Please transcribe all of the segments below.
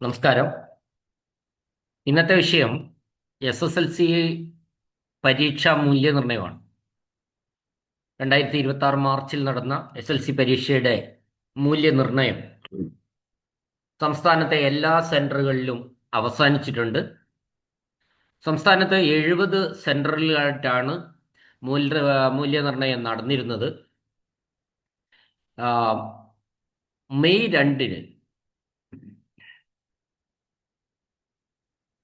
നമസ്കാരം. ഇന്നത്തെ വിഷയം SSLC പരീക്ഷാ മൂല്യനിർണ്ണയമാണ്. 2026 മാർച്ചിൽ നടന്ന SSLC പരീക്ഷയുടെ മൂല്യനിർണ്ണയം സംസ്ഥാനത്തെ എല്ലാ സെന്ററുകളിലും അവസാനിച്ചിട്ടുണ്ട്. സംസ്ഥാനത്ത് 70 സെന്ററുകളിലായിട്ടാണ് മൂല്യനിർണ്ണയം നടന്നിരുന്നത്. മെയ് 2-ന്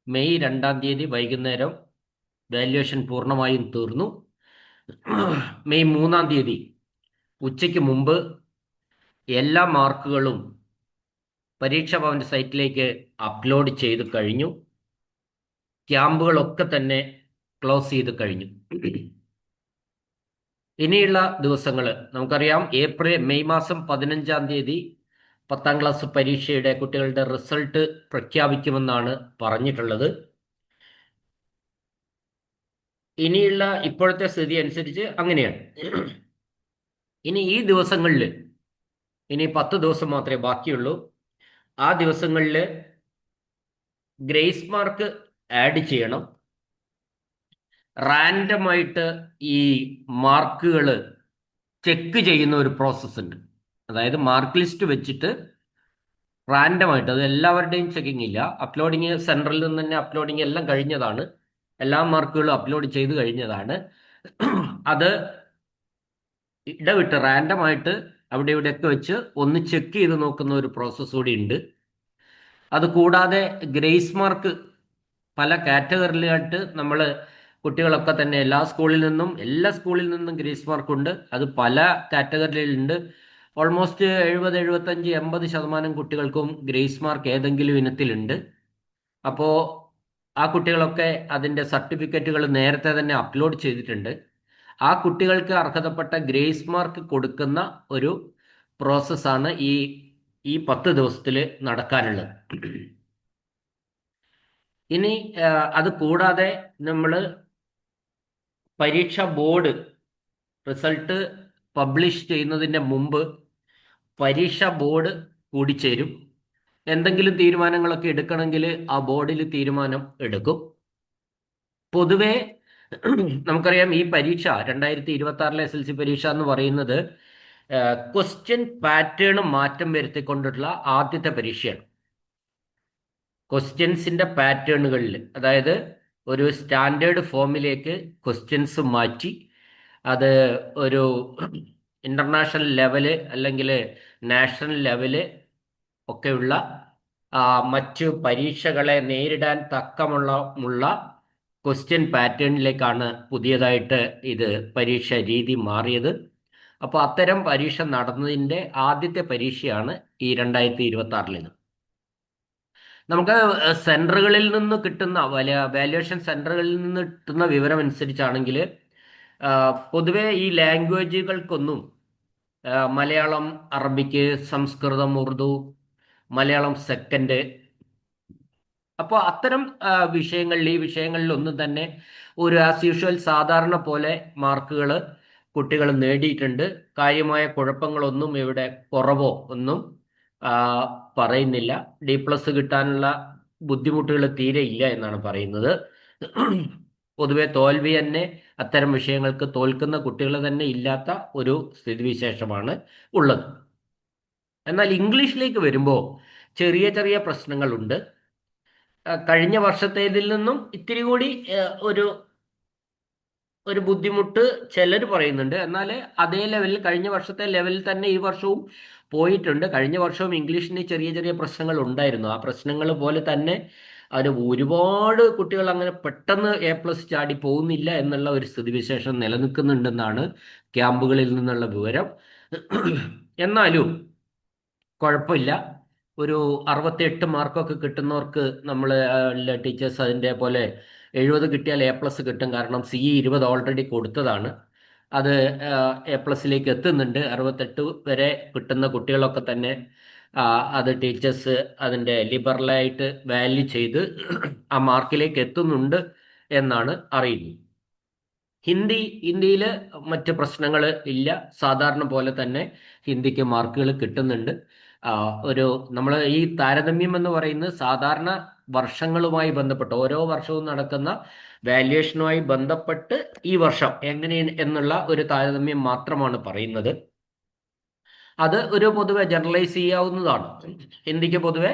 മെയ് 2-ാം തീയതി വൈകുന്നേരം വാല്യുവേഷൻ പൂർണ്ണമായും തീർന്നു. മെയ് 3-ാം തീയതി ഉച്ചയ്ക്ക് മുമ്പ് എല്ലാ മാർക്കുകളും പരീക്ഷാ ഭവന്റെ സൈറ്റിലേക്ക് അപ്ലോഡ് ചെയ്ത് കഴിഞ്ഞു. ക്യാമ്പുകളൊക്കെ തന്നെ ക്ലോസ് ചെയ്ത് കഴിഞ്ഞു. ഇനിയുള്ള ദിവസങ്ങൾ നമുക്കറിയാം. മെയ് മാസം 15-ാം തീയതി 10ാം ക്ലാസ് പരീക്ഷയുടെ കുട്ടികളുടെ റിസൾട്ട് പ്രഖ്യാപിക്കുമെന്നാണ് പറഞ്ഞിട്ടുള്ളത്. ഇനിയുള്ള ഇപ്പോഴത്തെ സ്ഥിതി അനുസരിച്ച് അങ്ങനെയാണ്. ഇനി ഈ ദിവസങ്ങളിൽ ഇനി 10 ദിവസം മാത്രമേ ബാക്കിയുള്ളൂ. ആ ദിവസങ്ങളിൽ ഗ്രേസ് മാർക്ക് ആഡ് ചെയ്യണം. റാൻഡമായിട്ട് ഈ മാർക്കുകൾ ചെക്ക് ചെയ്യുന്ന ഒരു പ്രോസസ്സ് ഉണ്ട്. അതായത് മാർക്ക് ലിസ്റ്റ് വെച്ചിട്ട് റാൻഡമായിട്ട്, അത് എല്ലാവരുടെയും ചെക്കിംഗ് ഇല്ല. അപ്ലോഡിങ് സെൻട്രലിൽ നിന്ന് തന്നെ അപ്ലോഡിങ് എല്ലാം കഴിഞ്ഞതാണ്. എല്ലാ മാർക്കുകളും അപ്ലോഡ് ചെയ്ത് കഴിഞ്ഞതാണ്. അത് ഇടവിട്ട് റാൻഡമായിട്ട് അവിടെ ഇവിടെയൊക്കെ വെച്ച് ഒന്ന് ചെക്ക് ചെയ്ത് നോക്കുന്ന ഒരു പ്രോസസ്സ് കൂടി ഉണ്ട്. അത് കൂടാതെ ഗ്രേസ് മാർക്ക് പല കാറ്റഗറിയിലായിട്ട് നമ്മൾ കുട്ടികളൊക്കെ തന്നെ എല്ലാ സ്കൂളിൽ നിന്നും ഗ്രേസ് മാർക്ക് ഉണ്ട്. അത് പല കാറ്റഗറിയിലുണ്ട്. ഓൾമോസ്റ്റ് 70, 75, 80% കുട്ടികൾക്കും ഗ്രേസ് മാർക്ക് ഏതെങ്കിലും ഇനത്തിലുണ്ട്. അപ്പോൾ ആ കുട്ടികളൊക്കെ അതിൻ്റെ സർട്ടിഫിക്കറ്റുകൾ നേരത്തെ തന്നെ അപ്ലോഡ് ചെയ്തിട്ടുണ്ട്. ആ കുട്ടികൾക്ക് അർഹതപ്പെട്ട ഗ്രേസ് മാർക്ക് കൊടുക്കുന്ന ഒരു പ്രോസസ്സാണ് ഈ 10 ദിവസത്തിൽ നടക്കാനുള്ളത്. ഇനി അത് കൂടാതെ നമ്മൾ പരീക്ഷാ ബോർഡ് റിസൾട്ട് പബ്ലിഷ് ചെയ്യുന്നതിൻ്റെ മുമ്പ് പരീക്ഷാ ബോർഡ് കൂടിച്ചേരും. എന്തെങ്കിലും തീരുമാനങ്ങളൊക്കെ എടുക്കണമെങ്കിൽ ആ ബോർഡിൽ തീരുമാനം എടുക്കും. പൊതുവെ നമുക്കറിയാം, ഈ പരീക്ഷ 2026 SSLC പരീക്ഷ എന്ന് പറയുന്നത് ക്വസ്റ്റ്യൻ പാറ്റേൺ മാറ്റം വരുത്തിക്കൊണ്ടുള്ള ആദ്യത്തെ പരീക്ഷയാണ്. ക്വസ്റ്റ്യൻസിന്റെ പാറ്റേണുകളിൽ, അതായത് ഒരു സ്റ്റാൻഡേർഡ് ഫോമിലേക്ക് ക്വസ്റ്റ്യൻസ് മാറ്റി അത് ഒരു ഇന്റർനാഷണൽ ലെവല് അല്ലെങ്കിൽ നാഷണൽ ലെവല് ഒക്കെയുള്ള മറ്റ് പരീക്ഷകളെ നേരിടാൻ തക്കമുള്ള ക്വസ്റ്റ്യൻ പാറ്റേണിലേക്കാണ് പുതിയതായിട്ട് ഇത് പരീക്ഷ രീതി മാറിയത്. അപ്പോൾ അത്തരം പരീക്ഷ നടന്നതിൻ്റെ ആദ്യത്തെ പരീക്ഷയാണ് ഈ 2026. നമുക്ക് സെന്ററുകളിൽ നിന്ന് കിട്ടുന്ന വാല്യുവേഷൻ സെന്ററുകളിൽ നിന്ന് കിട്ടുന്ന വിവരം അനുസരിച്ചാണെങ്കിൽ പൊതുവെ ഈ ലാംഗ്വേജുകൾക്കൊന്നും മലയാളം, അറബിക്ക്, സംസ്കൃതം, ഉറുദു, മലയാളം സെക്കൻഡ്, അപ്പോൾ അത്തരം ഈ വിഷയങ്ങളിലൊന്നും തന്നെ ഒരു ആസ് യൂഷ്വൽ സാധാരണ പോലെ മാർക്കുകൾ കുട്ടികൾ നേടിയിട്ടുണ്ട്. കാര്യമായ കുഴപ്പങ്ങളൊന്നും ഇവിടെ, കുറവോ ഒന്നും പറയുന്നില്ല. D+ കിട്ടാനുള്ള ബുദ്ധിമുട്ടുകൾ തീരെ ഇല്ല എന്നാണ് പറയുന്നത്. പൊതുവെ തോൽവി തന്നെ, അത്തരം വിഷയങ്ങൾക്ക് തോൽക്കുന്ന കുട്ടികൾ തന്നെ ഇല്ലാത്ത ഒരു സ്ഥിതിവിശേഷമാണ് ഉള്ളത്. എന്നാൽ ഇംഗ്ലീഷിലേക്ക് വരുമ്പോൾ ചെറിയ ചെറിയ പ്രശ്നങ്ങളുണ്ട്. കഴിഞ്ഞ വർഷത്തേതിൽ നിന്നും ഇത്തിരി കൂടി ഒരു ബുദ്ധിമുട്ട് ചിലർ പറയുന്നുണ്ട്. എന്നാൽ അതേ ലെവലിൽ, കഴിഞ്ഞ വർഷത്തെ ലെവലിൽ തന്നെ ഈ വർഷവും പോയിട്ടുണ്ട്. കഴിഞ്ഞ വർഷവും ഇംഗ്ലീഷിന് ചെറിയ ചെറിയ പ്രശ്നങ്ങൾ ഉണ്ടായിരുന്നു. ആ പ്രശ്നങ്ങൾ പോലെ തന്നെ അതിന് ഒരുപാട് കുട്ടികൾ അങ്ങനെ പെട്ടെന്ന് A+ ചാടി പോകുന്നില്ല എന്നുള്ള ഒരു സ്ഥിതിവിശേഷം നിലനിൽക്കുന്നുണ്ടെന്നാണ് ക്യാമ്പുകളിൽ നിന്നുള്ള വിവരം. എന്നാലും കുഴപ്പമില്ല. ഒരു 68 മാർക്കൊക്കെ കിട്ടുന്നവർക്ക് നമ്മൾ ടീച്ചേഴ്സ് അതിൻ്റെ പോലെ 70 കിട്ടിയാൽ A+ കിട്ടും. കാരണം CE 20 ഓൾറെഡി കൊടുത്തതാണ്. അത് A+ലേക്ക് എത്തുന്നുണ്ട്. 68 വരെ കിട്ടുന്ന കുട്ടികളൊക്കെ തന്നെ അത് ടീച്ചേഴ്സ് അതിൻ്റെ ലിബറലായിട്ട് വാല്യൂ ചെയ്ത് ആ മാർക്കിലേക്ക് എത്തുന്നുണ്ട് എന്നാണ് അറിയുന്നത്. ഹിന്ദിയിൽ മറ്റ് പ്രശ്നങ്ങൾ ഇല്ല. സാധാരണ പോലെ തന്നെ ഹിന്ദിക്ക് മാർക്കുകൾ കിട്ടുന്നുണ്ട്. ഒരു നമ്മൾ ഈ താരതമ്യം എന്ന് പറയുന്നത് സാധാരണ വർഷങ്ങളുമായി ബന്ധപ്പെട്ട് ഓരോ വർഷവും നടക്കുന്ന വാല്യുവേഷനുമായി ബന്ധപ്പെട്ട് ഈ വർഷം എങ്ങനെ എന്നുള്ള ഒരു താരതമ്യം മാത്രമാണ് പറയുന്നത്. അത് ഒരു പൊതുവെ ജനറലൈസ് ചെയ്യാവുന്നതാണ്. ഹിന്ദിക്ക് പൊതുവെ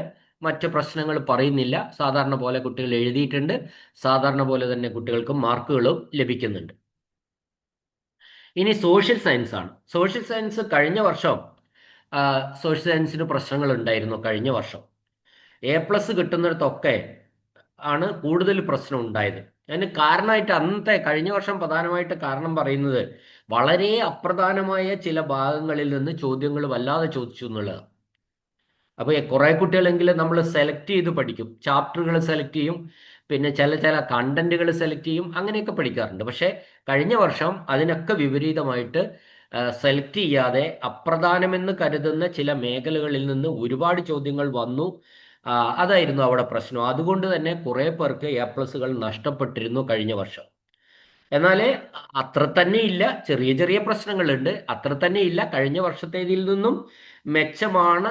മറ്റ് പ്രശ്നങ്ങൾ പറയുന്നില്ല. സാധാരണ പോലെ കുട്ടികൾ എഴുതിയിട്ടുണ്ട്. സാധാരണ പോലെ തന്നെ കുട്ടികൾക്ക് മാർക്കുകളും ലഭിക്കുന്നുണ്ട്. ഇനി സോഷ്യൽ സയൻസ് ആണ്. സോഷ്യൽ സയൻസ് കഴിഞ്ഞ വർഷം സോഷ്യൽ സയൻസിന് പ്രശ്നങ്ങൾ ഉണ്ടായിരുന്നു. കഴിഞ്ഞ വർഷം A+ കിട്ടുന്നിടത്തൊക്കെ ആണ് കൂടുതൽ പ്രശ്നം ഉണ്ടായത്. അതിന് കാരണമായിട്ട് അന്നത്തെ കഴിഞ്ഞ വർഷം പ്രധാനമായിട്ട് കാരണം പറയുന്നത് വളരെ അപ്രധാനമായ ചില ഭാഗങ്ങളിൽ നിന്ന് ചോദ്യങ്ങൾ വല്ലാതെ ചോദിച്ചു എന്നുള്ളതാണ്. അപ്പോൾ കുറെ കുട്ടികളെങ്കിലും നമ്മൾ സെലക്ട് ചെയ്ത് പഠിക്കും, ചാപ്റ്ററുകൾ സെലക്ട് ചെയ്യും, പിന്നെ ചില കണ്ടന്റുകൾ സെലക്ട് ചെയ്യും, അങ്ങനെയൊക്കെ പഠിക്കാറുണ്ട്. പക്ഷെ കഴിഞ്ഞ വർഷം അതിനൊക്കെ വിപരീതമായിട്ട് സെലക്ട് ചെയ്യാതെ അപ്രധാനമെന്ന് കരുതുന്ന ചില മേഖലകളിൽ നിന്ന് ഒരുപാട് ചോദ്യങ്ങൾ വന്നു. അതായിരുന്നു അവിടെ പ്രശ്നം. അതുകൊണ്ട് തന്നെ കുറെ പേർക്ക് A+കൾ നഷ്ടപ്പെട്ടിരുന്നു കഴിഞ്ഞ വർഷം. എന്നാൽ അത്ര തന്നെ ഇല്ല, ചെറിയ ചെറിയ പ്രശ്നങ്ങളുണ്ട്. അത്ര തന്നെ ഇല്ല, കഴിഞ്ഞ വർഷത്തേതിൽ നിന്നും മെച്ചമാണ്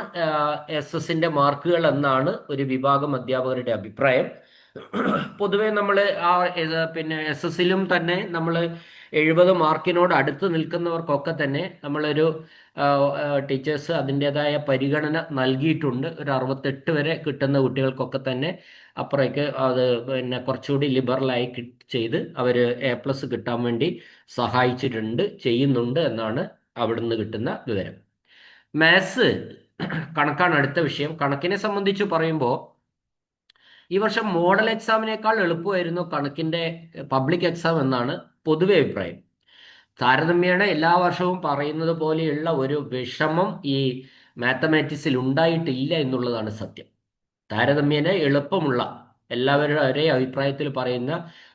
SS-ന്റെ മാർക്കുകൾ എന്നാണ് ഒരു വിഭാഗം അധ്യാപകരുടെ അഭിപ്രായം. പൊതുവെ നമ്മൾ പിന്നെ SS-ലും തന്നെ നമ്മൾ 70 മാർക്കിനോട് അടുത്ത് നിൽക്കുന്നവർക്കൊക്കെ തന്നെ നമ്മളൊരു ടീച്ചേഴ്സ് അതിൻ്റെതായ പരിഗണന നൽകിയിട്ടുണ്ട്. ഒരു 68 വരെ കിട്ടുന്ന കുട്ടികൾക്കൊക്കെ തന്നെ അപ്പുറേക്ക് അത് പിന്നെ കുറച്ചുകൂടി ലിബറലായി ചെയ്ത് അവർ A+ കിട്ടാൻ വേണ്ടി സഹായിച്ചിട്ടുണ്ട്, ചെയ്യുന്നുണ്ട് എന്നാണ് അവിടുന്ന് കിട്ടുന്ന വിവരം. മാത്സ്, കണക്കാണ് അടുത്ത വിഷയം. കണക്കിനെ സംബന്ധിച്ച് പറയുമ്പോൾ ഈ വർഷം മോഡൽ എക്സാമിനേക്കാൾ എളുപ്പമായിരുന്നു കണക്കിന്റെ പബ്ലിക് എക്സാം എന്നാണ് പൊതുവെ അഭിപ്രായം. താരതമ്യേന എല്ലാ വർഷവും പറയുന്നത് പോലെയുള്ള ഒരു വിഷമം ഈ മാത്തമാറ്റിക്സിൽ ഉണ്ടായിട്ടില്ല എന്നുള്ളതാണ് സത്യം. താരതമ്യേന എളുപ്പമുള്ള, എല്ലാവരുടെ ഒരേ അഭിപ്രായത്തിൽ പറയുന്ന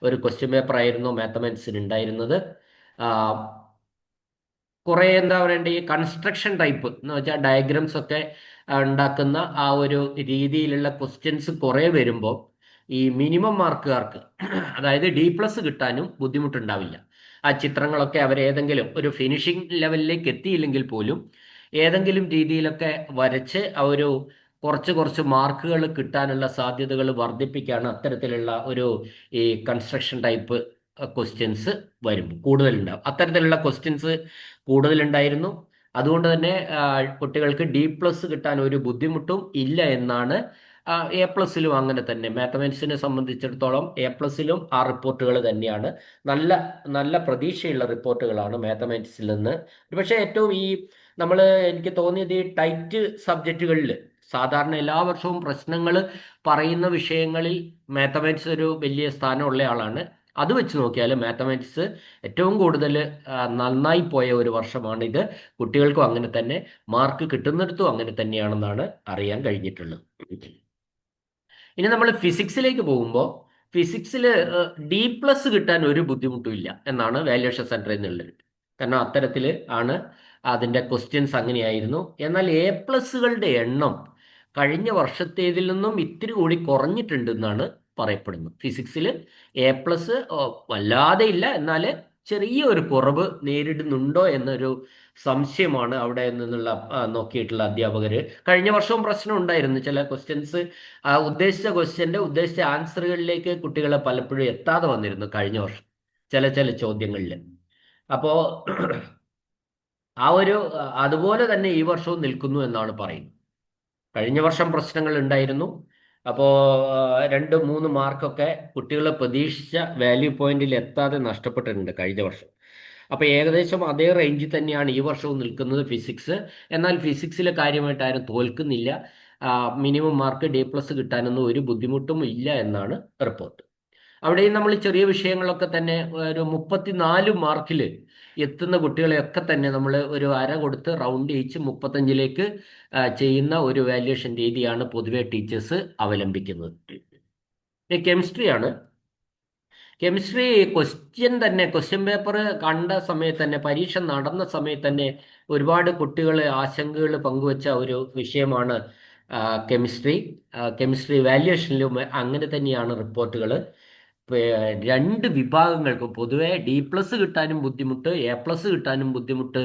ഒരു ക്വസ്റ്റ്യൻ പേപ്പർ ആയിരുന്നു മാത്തമാറ്റിക്സിന് ഉണ്ടായിരുന്നത്. കുറെ എന്താ പറയണ്ടേ, ഈ കൺസ്ട്രക്ഷൻ ടൈപ്പ് എന്ന് വെച്ചാൽ ഡയഗ്രംസ് ഒക്കെ ഉണ്ടാക്കുന്ന ആ ഒരു രീതിയിലുള്ള ക്വസ്റ്റ്യൻസ് കുറെ വരുമ്പോൾ ഈ മിനിമം മാർക്കുകാർക്ക്, അതായത് D+ കിട്ടാനും ബുദ്ധിമുട്ടുണ്ടാവില്ല. ആ ചിത്രങ്ങളൊക്കെ അവർ ഏതെങ്കിലും ഒരു ഫിനിഷിംഗ് ലെവലിലേക്ക് എത്തിയില്ലെങ്കിൽ പോലും ഏതെങ്കിലും രീതിയിലൊക്കെ വരച്ച് ആ ഒരു കുറച്ച് കുറച്ച് മാർക്കുകൾ കിട്ടാനുള്ള സാധ്യതകൾ വർദ്ധിപ്പിക്കുകയാണ് അത്തരത്തിലുള്ള ഒരു ഈ കൺസ്ട്രക്ഷൻ ടൈപ്പ് ക്വസ്റ്റ്യൻസ് വരും, കൂടുതലുണ്ടാവും. അത്തരത്തിലുള്ള ക്വസ്റ്റ്യൻസ് കൂടുതലുണ്ടായിരുന്നു. അതുകൊണ്ട് തന്നെ കുട്ടികൾക്ക് D+ കിട്ടാൻ ഒരു ബുദ്ധിമുട്ടും ഇല്ല എന്നാണ്. A+ലും അങ്ങനെ തന്നെ. മാത്തമാറ്റിക്സിനെ സംബന്ധിച്ചിടത്തോളം A+ലും ആ റിപ്പോർട്ടുകൾ തന്നെയാണ്. നല്ല നല്ല പ്രതീക്ഷയുള്ള റിപ്പോർട്ടുകളാണ് മാത്തമാറ്റിക്സിൽ നിന്ന്. പക്ഷേ ഏറ്റവും നമ്മൾ എനിക്ക് തോന്നിയത് ഈ ടൈറ്റ് സബ്ജക്റ്റുകളിൽ സാധാരണ എല്ലാ വർഷവും പ്രശ്നങ്ങൾ പറയുന്ന വിഷയങ്ങളിൽ മാത്തമാറ്റിക്സ് ഒരു വലിയ സ്ഥാനമുള്ള ആളാണ്. അത് വെച്ച് നോക്കിയാൽ മാത്തമാറ്റിക്സ് ഏറ്റവും കൂടുതൽ നന്നായി പോയ ഒരു വർഷമാണിത്. കുട്ടികൾക്കും അങ്ങനെ തന്നെ, മാർക്ക് കിട്ടുന്നിടത്തും അങ്ങനെ തന്നെയാണെന്നാണ് അറിയാൻ കഴിഞ്ഞിട്ടുള്ളത്. ഇനി നമ്മൾ ഫിസിക്സിലേക്ക് പോകുമ്പോൾ ഫിസിക്സിൽ D+ കിട്ടാൻ ഒരു ബുദ്ധിമുട്ടും ഇല്ല എന്നാണ് വാല്യുവേഷൻ സെന്ററിൽ നിന്നുള്ളത്. കാരണം അത്തരത്തിൽ ആണ് അതിൻ്റെ ക്വസ്റ്റ്യൻസ് അങ്ങനെയായിരുന്നു. എന്നാൽ A+കളുടെ എണ്ണം കഴിഞ്ഞ വർഷത്തേതിൽ നിന്നും ഇത്തിരി കൂടി കുറഞ്ഞിട്ടുണ്ടെന്നാണ് പറയപ്പെടുന്നു. ഫിസിക്സിൽ A+ വല്ലാതെ ഇല്ല, എന്നാൽ ചെറിയ ഒരു കുറവ് നേരിടുന്നുണ്ടോ എന്നൊരു സംശയമാണ് അവിടെ നിന്നുള്ള നോക്കിയിട്ടുള്ള അധ്യാപകര്. കഴിഞ്ഞ വർഷവും പ്രശ്നം ഉണ്ടായിരുന്നു. ചില ക്വസ്റ്റ്യൻസ് ഉദ്ദേശിച്ച ക്വസ്റ്റ്യന്റെ ഉദ്ദേശിച്ച ആൻസറുകളിലേക്ക് കുട്ടികളെ പലപ്പോഴും എത്താതെ വന്നിരുന്നു കഴിഞ്ഞ വർഷം ചില ചോദ്യങ്ങളിൽ. അപ്പോ അതുപോലെ തന്നെ ഈ വർഷവും നിൽക്കുന്നു എന്നാണ് പറയുന്നത്. കഴിഞ്ഞ വർഷം പ്രശ്നങ്ങൾ ഉണ്ടായിരുന്നു. അപ്പോൾ 2-3 മാർക്കൊക്കെ കുട്ടികൾ പ്രതീക്ഷിച്ച വാല്യൂ പോയിന്റിൽ എത്താതെ നഷ്ടപ്പെട്ടിട്ടുണ്ട് കഴിഞ്ഞ വർഷം. അപ്പോൾ ഏകദേശം അതേ റേഞ്ചിൽ തന്നെയാണ് ഈ വർഷവും നിൽക്കുന്നത് ഫിസിക്സ്. എന്നാൽ ഫിസിക്സിലെ കാര്യമായിട്ട് ആരും തോൽക്കുന്നില്ല. മിനിമം മാർക്ക് D+ കിട്ടാനൊന്നും ഒരു ബുദ്ധിമുട്ടും ഇല്ല എന്നാണ് റിപ്പോർട്ട്. അവിടെയും നമ്മൾ ചെറിയ വിഷയങ്ങളൊക്കെ തന്നെ ഒരു 34 മാർക്കിൽ എത്തുന്ന കുട്ടികളെയൊക്കെ തന്നെ നമ്മൾ ഒരു അര കൊടുത്ത് റൗണ്ട് ചെയ്യിച്ച് 35ലേക്ക് ചെയ്യുന്ന ഒരു വാല്യുവേഷൻ രീതിയാണ് പൊതുവെ ടീച്ചേഴ്സ് അവലംബിക്കുന്നത്. കെമിസ്ട്രിയാണ്. കെമിസ്ട്രി ക്വസ്റ്റ്യൻ പേപ്പർ കണ്ട സമയത്ത് തന്നെ, പരീക്ഷ നടന്ന സമയത്ത് തന്നെ ഒരുപാട് കുട്ടികൾ ആശങ്കകൾ പങ്കുവച്ച ഒരു വിഷയമാണ് കെമിസ്ട്രി വാല്യുവേഷനിലും അങ്ങനെ തന്നെയാണ് റിപ്പോർട്ടുകൾ. 2 വിഭാഗങ്ങൾക്കും പൊതുവെ D+ കിട്ടാനും ബുദ്ധിമുട്ട്, A+ കിട്ടാനും ബുദ്ധിമുട്ട്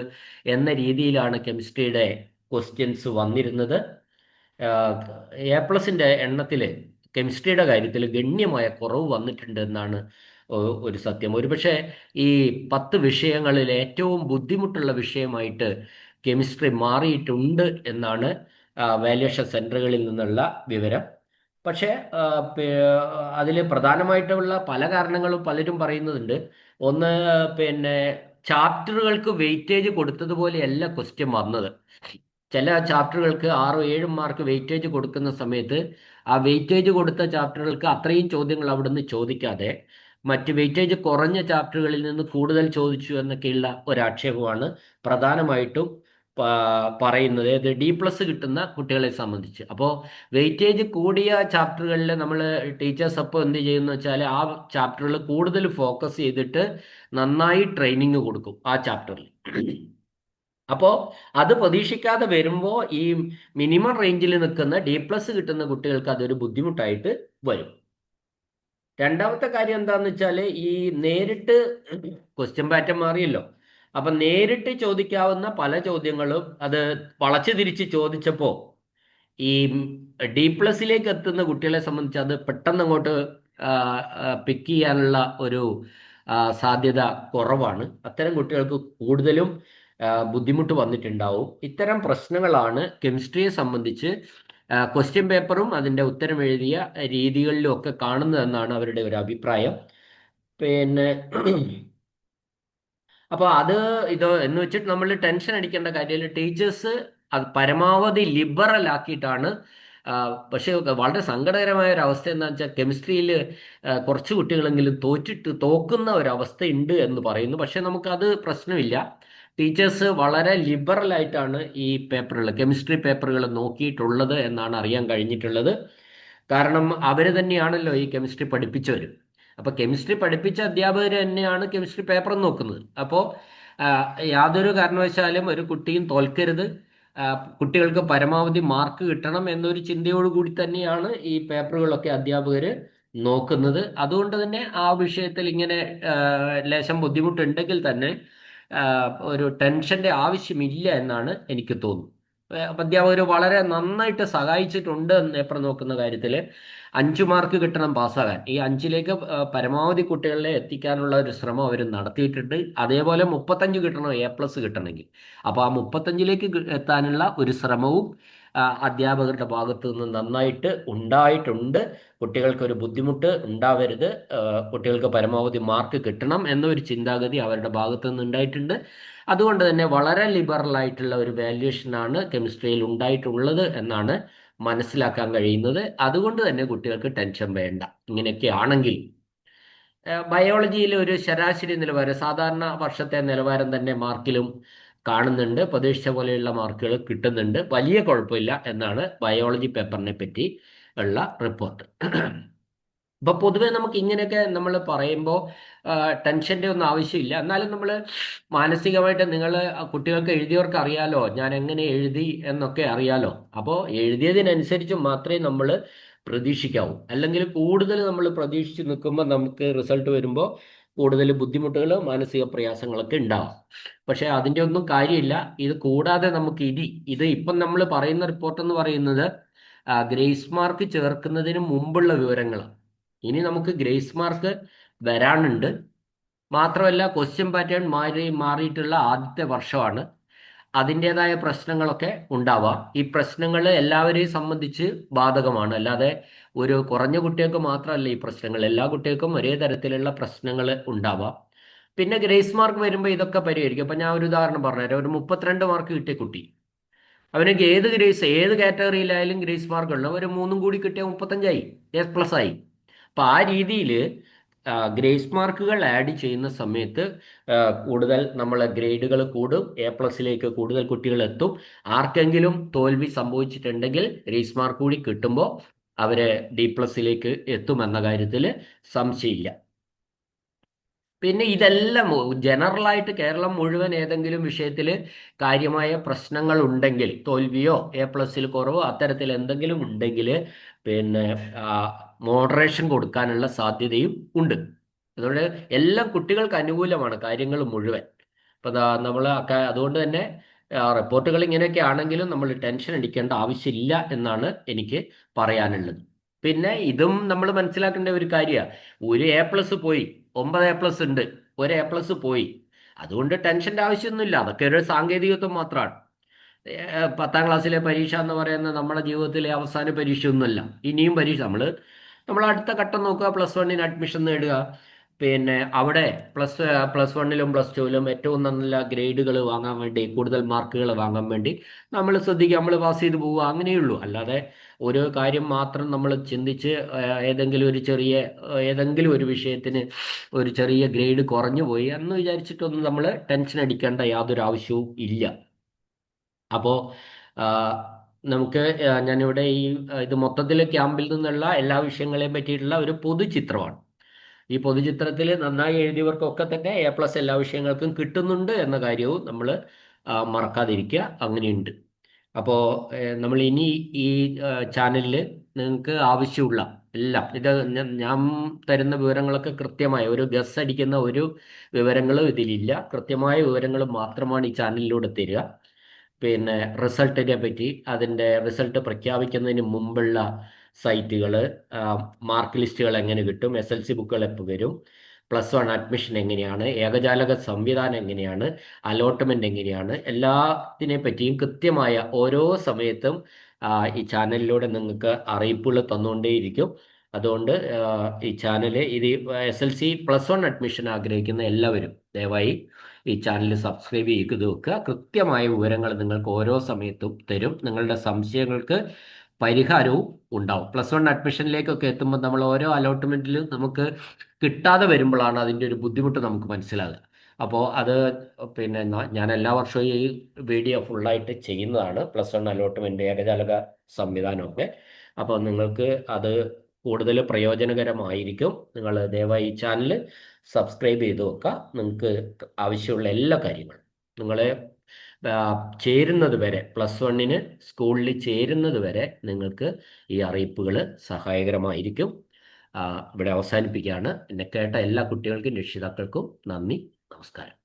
എന്ന രീതിയിലാണ് കെമിസ്ട്രിയുടെ ക്വസ്റ്റ്യൻസ് വന്നിരുന്നത്. A+ന്റെ എണ്ണത്തിൽ കെമിസ്ട്രിയുടെ കാര്യത്തിൽ ഗണ്യമായ കുറവ് വന്നിട്ടുണ്ട് എന്നാണ് ഒരു സത്യം. ഒരുപക്ഷെ ഈ 10 വിഷയങ്ങളിൽ ഏറ്റവും ബുദ്ധിമുട്ടുള്ള വിഷയമായിട്ട് കെമിസ്ട്രി മാറിയിട്ടുണ്ട് എന്നാണ് വാല്യുവേഷൻ സെന്ററുകളിൽ നിന്നുള്ള വിവരം. പക്ഷേ അതിൽ പ്രധാനമായിട്ടുള്ള പല കാരണങ്ങളും പലരും പറയുന്നുണ്ട്. ഒന്ന്, പിന്നെ ചാപ്റ്ററുകൾക്ക് വെയിറ്റേജ് കൊടുത്തതുപോലെയല്ല ക്വസ്റ്റ്യൻ വന്നത്. ചില ചാപ്റ്ററുകൾക്ക് 6-7 മാർക്ക് വെയിറ്റേജ് കൊടുക്കുന്ന സമയത്ത് ആ വെയിറ്റേജ് കൊടുത്ത ചാപ്റ്ററുകൾക്ക് അത്രയും ചോദ്യങ്ങൾ അവിടുന്ന് ചോദിക്കാതെ മറ്റ് വെയിറ്റേജ് കുറഞ്ഞ ചാപ്റ്ററുകളിൽ നിന്ന് കൂടുതൽ ചോദിച്ചു എന്നൊക്കെയുള്ള ഒരാക്ഷേപമാണ് പ്രധാനമായിട്ടും പറയുന്നത്. ഇത് D+ കിട്ടുന്ന കുട്ടികളെ സംബന്ധിച്ച്. അപ്പോൾ വെയിറ്റേജ് കൂടിയ ചാപ്റ്ററുകളിൽ നമ്മൾ ടീച്ചേഴ്സ് അപ്പോൾ എന്ത് ചെയ്യുന്നു വെച്ചാൽ ആ ചാപ്റ്ററുകൾ കൂടുതൽ ഫോക്കസ് ചെയ്തിട്ട് നന്നായി ട്രെയിനിങ് കൊടുക്കും ആ ചാപ്റ്ററിൽ. അപ്പോൾ അത് പ്രതീക്ഷിക്കാതെ വരുമ്പോൾ ഈ മിനിമം റേഞ്ചിൽ നിൽക്കുന്ന D+ കിട്ടുന്ന കുട്ടികൾക്ക് അതൊരു ബുദ്ധിമുട്ടായിട്ട് വരും. രണ്ടാമത്തെ കാര്യം എന്താന്ന് വെച്ചാൽ ഈ നേരിട്ട് ക്വസ്റ്റ്യൻ പാറ്റേൺ മാറിയല്ലോ. അപ്പൊ നേരിട്ട് ചോദിക്കാവുന്ന പല ചോദ്യങ്ങളും അത് വളച്ചു തിരിച്ച് ചോദിച്ചപ്പോൾ ഈ D+ലേക്ക് എത്തുന്ന കുട്ടികളെ സംബന്ധിച്ച് അത് പെട്ടെന്ന് അങ്ങോട്ട് പിക്ക് ചെയ്യാനുള്ള ഒരു സാധ്യത കുറവാണ്. അത്തരം കുട്ടികൾക്ക് കൂടുതലും ബുദ്ധിമുട്ട് വന്നിട്ടുണ്ടാവും. ഇത്തരം പ്രശ്നങ്ങളാണ് കെമിസ്ട്രിയെ സംബന്ധിച്ച് ക്വസ്റ്റ്യൻ പേപ്പറും അതിൻ്റെ ഉത്തരം എഴുതിയ രീതികളിലും ഒക്കെ കാണുന്നതെന്നാണ് അവരുടെ ഒരു അഭിപ്രായം. പിന്നെ അപ്പോൾ ഇത് എന്ന് വെച്ചിട്ട് നമ്മൾ ടെൻഷൻ അടിക്കേണ്ട കാര്യമില്ല. ടീച്ചേഴ്സ് അത് പരമാവധി ലിബറൽ ആക്കിയിട്ടാണ്. പക്ഷേ വളരെ സങ്കടകരമായ ഒരു അവസ്ഥ എന്താണെന്ന് വെച്ചാൽ കെമിസ്ട്രിയിൽ കുറച്ച് കുട്ടികളെങ്കിലും തോക്കുന്ന ഒരവസ്ഥ ഉണ്ട് എന്ന് പറയുന്നു. പക്ഷെ നമുക്കത് പ്രശ്നമില്ല. ടീച്ചേഴ്സ് വളരെ ലിബറൽ ആയിട്ടാണ് ഈ പേപ്പറുകൾ, കെമിസ്ട്രി പേപ്പറുകൾ നോക്കിയിട്ടുള്ളത് എന്നാണ് അറിയാൻ കഴിഞ്ഞിട്ടുള്ളത്. കാരണം അവർ തന്നെയാണല്ലോ ഈ കെമിസ്ട്രി പഠിപ്പിച്ചവർ. അപ്പോൾ കെമിസ്ട്രി പഠിപ്പിച്ച അധ്യാപകർ തന്നെയാണ് കെമിസ്ട്രി പേപ്പർ നോക്കുന്നത്. അപ്പോൾ യാതൊരു കാരണവശാലും ഒരു കുട്ടിയും തോൽക്കരുത്, കുട്ടികൾക്ക് പരമാവധി മാർക്ക് കിട്ടണം എന്നൊരു ചിന്തയോടുകൂടി തന്നെയാണ് ഈ പേപ്പറുകളൊക്കെ അധ്യാപകർ നോക്കുന്നത്. അതുകൊണ്ട് തന്നെ ആ വിഷയത്തിൽ ഇങ്ങനെ ലേശം ബുദ്ധിമുട്ടുണ്ടെങ്കിൽ തന്നെ ഒരു ടെൻഷന്റെ ആവശ്യമില്ല എന്നാണ് എനിക്ക് തോന്നുന്നത്. അധ്യാപകർ വളരെ നന്നായിട്ട് സഹായിച്ചിട്ടുണ്ട് പേപ്പർ നോക്കുന്ന കാര്യത്തിൽ. 5 മാർക്ക് കിട്ടണം പാസ്സാകാൻ. ഈ 5ലേക്ക് പരമാവധി കുട്ടികളെ എത്തിക്കാനുള്ള ഒരു ശ്രമം അവർ നടത്തിയിട്ടുണ്ട്. അതേപോലെ 35 കിട്ടണം A+ കിട്ടണമെങ്കിൽ. അപ്പോൾ ആ 35ലേക്ക് എത്താനുള്ള ഒരു ശ്രമവും അധ്യാപകരുടെ ഭാഗത്തു നിന്ന് നന്നായിട്ട് ഉണ്ടായിട്ടുണ്ട്. കുട്ടികൾക്കൊരു ബുദ്ധിമുട്ട് ഉണ്ടാവരുത്, കുട്ടികൾക്ക് പരമാവധി മാർക്ക് കിട്ടണം എന്നൊരു ചിന്താഗതി അവരുടെ ഭാഗത്തു നിന്ന് ഉണ്ടായിട്ടുണ്ട്. അതുകൊണ്ട് തന്നെ വളരെ ലിബറൽ ആയിട്ടുള്ള ഒരു വാല്യുവേഷനാണ് കെമിസ്ട്രിയിൽ ഉണ്ടായിട്ടുള്ളത് എന്നാണ് മനസ്സിലാക്കാൻ കഴിയുന്നത്. അതുകൊണ്ട് തന്നെ കുട്ടികൾക്ക് ടെൻഷൻ വേണ്ട. ഇങ്ങനെയൊക്കെ ആണെങ്കിൽ ബയോളജിയിൽ ഒരു ശരാശരി നിലവാരം, സാധാരണ വർഷത്തെ നിലവാരം തന്നെ മാർക്കിലും കാണുന്നുണ്ട്. പ്രതീക്ഷിച്ച പോലെയുള്ള മാർക്കുകൾ കിട്ടുന്നുണ്ട്. വലിയ കുഴപ്പമില്ല എന്നാണ് ബയോളജി പേപ്പറിനെ പറ്റി ഉള്ള റിപ്പോർട്ട്. ഇപ്പൊ പൊതുവെ നമുക്ക് ഇങ്ങനെയൊക്കെ നമ്മൾ പറയുമ്പോൾ ടെൻഷന്റെ ഒന്നും ആവശ്യമില്ല. എന്നാലും നമ്മൾ മാനസികമായിട്ട് കുട്ടികൾക്ക് എഴുതിയവർക്ക് അറിയാലോ ഞാൻ എങ്ങനെ എഴുതി എന്നൊക്കെ അറിയാലോ. അപ്പോൾ എഴുതിയതിനനുസരിച്ച് മാത്രമേ നമ്മൾ പ്രതീക്ഷിക്കാവൂ. അല്ലെങ്കിൽ കൂടുതൽ നമ്മൾ പ്രതീക്ഷിച്ച് നിൽക്കുമ്പോൾ നമുക്ക് റിസൾട്ട് വരുമ്പോൾ കൂടുതൽ ബുദ്ധിമുട്ടുകൾ, മാനസിക പ്രയാസങ്ങളൊക്കെ ഉണ്ടാവും. പക്ഷെ അതിൻ്റെ ഒന്നും കാര്യമില്ല. ഇത് കൂടാതെ നമുക്ക് ഇത് ഇപ്പം നമ്മൾ പറയുന്ന റിപ്പോർട്ട് എന്ന് പറയുന്നത് ഗ്രേസ് മാർക്ക് ചേർക്കുന്നതിന് മുമ്പുള്ള വിവരങ്ങളാണ്. ഇനി നമുക്ക് ഗ്രേസ് മാർക്ക് വരാനുണ്ട്. മാത്രമല്ല ക്വസ്റ്റ്യൻ പാറ്റേൺ മാറിയിട്ടുള്ള ആദ്യത്തെ വർഷമാണ്. അതിൻ്റെതായ പ്രശ്നങ്ങളൊക്കെ ഉണ്ടാവാം. ഈ പ്രശ്നങ്ങൾ എല്ലാവരെയും സംബന്ധിച്ച് ബാധകമാണ്. അല്ലാതെ ഒരു കുറഞ്ഞ കുട്ടികൾക്ക് മാത്രമല്ല ഈ പ്രശ്നങ്ങൾ, എല്ലാ കുട്ടികൾക്കും ഒരേ തരത്തിലുള്ള പ്രശ്നങ്ങൾ ഉണ്ടാവാം. പിന്നെ ഗ്രേസ് മാർക്ക് വരുമ്പോൾ ഇതൊക്കെ പരിഹരിക്കും. അപ്പം ഞാൻ ഒരു ഉദാഹരണം പറഞ്ഞുതരാം. ഒരു 32 മാർക്ക് കിട്ടിയ കുട്ടി, അവനക്ക് ഏത് കാറ്റഗറിയിലായാലും ഗ്രേസ് മാർക്ക് ഉള്ള ഒരു 3 കൂടി കിട്ടിയ 35ആയി, A+ ആയി. അപ്പം ആ രീതിയിൽ ഗ്രേസ് മാർക്കുകൾ ആഡ് ചെയ്യുന്ന സമയത്ത് കൂടുതൽ നമ്മളെ ഗ്രേഡുകൾ കൂടും, A+ലേക്ക് കൂടുതൽ കുട്ടികൾ എത്തും. ആർക്കെങ്കിലും തോൽവി സംഭവിച്ചിട്ടുണ്ടെങ്കിൽ ഗ്രേസ് മാർക്ക് കൂടി കിട്ടുമ്പോൾ അവരെ D+ലേക്ക് എത്തുമെന്ന കാര്യത്തിൽ സംശയമില്ല. പിന്നെ ഇതെല്ലാം ജനറലായിട്ട് കേരളം മുഴുവൻ ഏതെങ്കിലും വിഷയത്തിൽ കാര്യമായ പ്രശ്നങ്ങൾ ഉണ്ടെങ്കിൽ, തോൽവിയോ A+ൽ കുറവോ അത്തരത്തിൽ എന്തെങ്കിലും ഉണ്ടെങ്കിൽ പിന്നെ മോഡറേഷൻ കൊടുക്കാനുള്ള സാധ്യതയും ഉണ്ട്. അതുകൊണ്ട് എല്ലാം കുട്ടികൾക്ക് അനുകൂലമാണ് കാര്യങ്ങൾ മുഴുവൻ. അപ്പം നമ്മൾ അതുകൊണ്ട് തന്നെ റിപ്പോർട്ടുകൾ ഇങ്ങനെയൊക്കെ ആണെങ്കിലും നമ്മൾ ടെൻഷൻ അടിക്കേണ്ട ആവശ്യമില്ല എന്നാണ് എനിക്ക് പറയാനുള്ളത്. പിന്നെ ഇതും നമ്മൾ മനസ്സിലാക്കേണ്ട ഒരു കാര്യമാണ്. ഒരു A+ പോയി, 9 A+ ഉണ്ട്, ഒരു A+ പോയി, അതുകൊണ്ട് ടെൻഷന്റെ ആവശ്യമൊന്നുമില്ല. അതൊക്കെ ഒരു സാങ്കേതികത്വം മാത്രമാണ്. 10ാം ക്ലാസ്സിലെ പരീക്ഷ എന്ന് പറയുന്നത് നമ്മുടെ ജീവിതത്തിലെ അവസാന പരീക്ഷയൊന്നുമല്ല. ഇനിയും പരീക്ഷ നമ്മൾ അടുത്ത ഘട്ടം നോക്കുക, +1 അഡ്മിഷൻ നേടുക. പിന്നെ അവിടെ +1 +2 ഏറ്റവും നല്ല ഗ്രേഡുകൾ വാങ്ങാൻ വേണ്ടി, കൂടുതൽ മാർക്കുകൾ വാങ്ങാൻ വേണ്ടി നമ്മൾ ശ്രദ്ധിക്കുക, നമ്മൾ പാസ് ചെയ്ത് പോവുക, അങ്ങനെയുള്ളൂ. അല്ലാതെ ഒരു കാര്യം മാത്രം നമ്മൾ ചിന്തിച്ച് ഏതെങ്കിലും ഒരു വിഷയത്തിന് ഒരു ചെറിയ ഗ്രേഡ് കുറഞ്ഞു പോയി എന്ന് വിചാരിച്ചിട്ടൊന്നും നമ്മൾ ടെൻഷൻ അടിക്കേണ്ട യാതൊരു ആവശ്യവും ഇല്ല. അപ്പോൾ നമുക്ക് ഞാനിവിടെ ഇത് മൊത്തത്തിൽ ക്യാമ്പിൽ നിന്നുള്ള എല്ലാ വിഷയങ്ങളെയും പറ്റിയിട്ടുള്ള ഒരു പൊതുചിത്രമാണ്. ഈ പൊതുചിത്രത്തിൽ നന്നായി എഴുതിയവർക്കൊക്കെ തന്നെ A+ എല്ലാ വിഷയങ്ങൾക്കും കിട്ടുന്നുണ്ട് എന്ന കാര്യവും നമ്മൾ മറക്കാതിരിക്കുക. അങ്ങനെയുണ്ട്. അപ്പോൾ നമ്മൾ ഇനി ഈ ചാനലിൽ നിങ്ങൾക്ക് ആവശ്യമുള്ള എല്ലാം, ഇത് ഞാൻ തരുന്ന വിവരങ്ങളൊക്കെ കൃത്യമായ, ഒരു ഗസ് അടിക്കുന്ന ഒരു വിവരങ്ങളും ഇതിലില്ല. കൃത്യമായ വിവരങ്ങൾ മാത്രമാണ് ഈ ചാനലിലൂടെ തരിക. പിന്നെ റിസൾട്ടിനെ പറ്റി, അതിൻ്റെ റിസൾട്ട് പ്രഖ്യാപിക്കുന്നതിന് മുമ്പുള്ള സൈറ്റുകൾ, മാർക്ക് ലിസ്റ്റുകൾ എങ്ങനെ കിട്ടും, SLC ബുക്കുകൾ എപ്പോൾ വരും, +1 അഡ്മിഷൻ എങ്ങനെയാണ്, ഏകജാലക സംവിധാനം എങ്ങനെയാണ്, അലോട്ട്മെന്റ് എങ്ങനെയാണ്, എല്ലാത്തിനെ പറ്റിയും കൃത്യമായ ഓരോ സമയത്തും ഈ ചാനലിലൂടെ നിങ്ങൾക്ക് അറിയിപ്പുകൾ തന്നുകൊണ്ടേയിരിക്കും. അതുകൊണ്ട് ഈ ചാനൽ ഇത് SLC +1 അഡ്മിഷൻ ആഗ്രഹിക്കുന്ന എല്ലാവരും ദയവായി ഈ ചാനൽ സബ്സ്ക്രൈബ് ചെയ്ത് വെക്കുക. കൃത്യമായ വിവരങ്ങൾ നിങ്ങൾക്ക് ഓരോ സമയത്തും തരും. നിങ്ങളുടെ സംശയങ്ങൾക്ക് പരിഹാരവും ഉണ്ടാവും. +1 അഡ്മിഷനിലേക്കൊക്കെ എത്തുമ്പോൾ നമ്മൾ ഓരോ അലോട്ട്മെന്റിലും നമുക്ക് കിട്ടാതെ വരുമ്പോഴാണ് അതിൻ്റെ ഒരു ബുദ്ധിമുട്ട് നമുക്ക് മനസ്സിലാകുക. അപ്പോൾ അത് പിന്നെ ഞാൻ എല്ലാ വർഷവും ഈ വീഡിയോ ഫുള്ളായിട്ട് ചെയ്യുന്നതാണ്, +1 അലോട്ട്മെന്റ്, ഏകജാലക സംവിധാനമൊക്കെ. അപ്പോൾ നിങ്ങൾക്ക് അത് കൂടുതൽ പ്രയോജനകരമായിരിക്കും. നിങ്ങൾ ദയവായി ഈ ചാനൽ സബ്സ്ക്രൈബ് ചെയ്ത് വെക്കുക. നിങ്ങൾക്ക് ആവശ്യമുള്ള എല്ലാ കാര്യങ്ങളും നിങ്ങളെ ചേരുന്നത് വരെ, +1 സ്കൂളിൽ ചേരുന്നത് വരെ നിങ്ങൾക്ക് ഈ അറിയിപ്പുകൾ സഹായകരമായിരിക്കും. ഇവിടെ അവസാനിപ്പിക്കുകയാണ്. എന്നെ കേട്ട എല്ലാ കുട്ടികൾക്കും രക്ഷിതാക്കൾക്കും നന്ദി, നമസ്കാരം.